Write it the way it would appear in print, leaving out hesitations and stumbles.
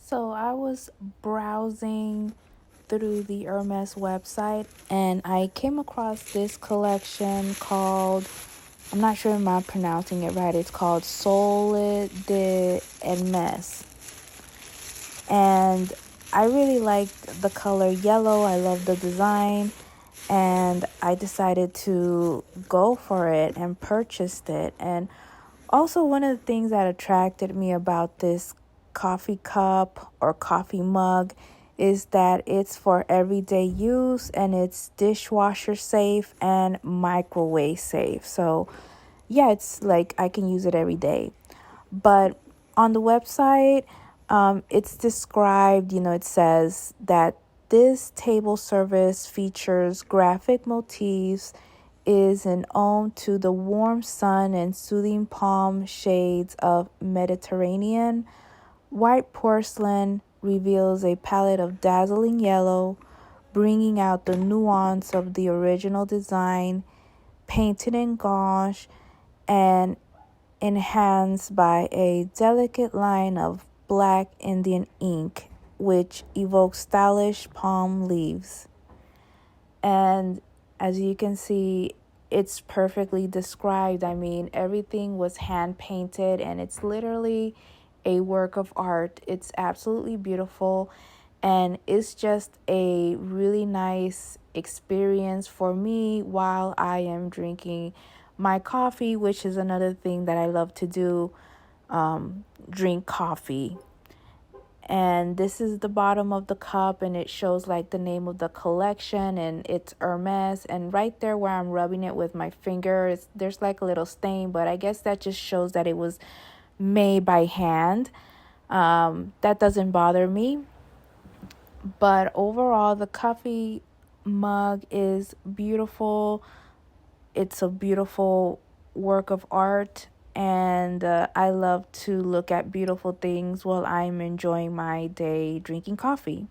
So I was browsing through the Hermes website and I came across this collection called, I'm not sure if I'm pronouncing it right, it's called Soleil de Hermes. And I really liked the color yellow. I love the design. And I decided to go for it and purchased it. And also, one of the things that attracted me about this coffee cup or coffee mug is that it's for everyday use and it's dishwasher safe and microwave safe. So, yeah, it's like I can use it every day. But on the website, it's described, it says that this table service features graphic motifs, is an ode to the warm sun and soothing palm shades of Mediterranean. White porcelain reveals a palette of dazzling yellow, bringing out the nuance of the original design, painted in gouache and enhanced by a delicate line of black Indian ink, which evokes stylish palm leaves. And as you can see, it's perfectly described. I mean, everything was hand painted and it's literally a work of art. It's absolutely beautiful and it's just a really nice experience for me while I am drinking my coffee, which is another thing that I love to do, drink coffee. And this is the bottom of the cup and it shows like the name of the collection and it's Hermes, and right there where I'm rubbing it with my finger, there's like a little stain, but I guess that just shows that it was made by hand. That doesn't bother me, but overall the coffee mug is beautiful. It's a beautiful work of art, and I love to look at beautiful things while I'm enjoying my day drinking coffee.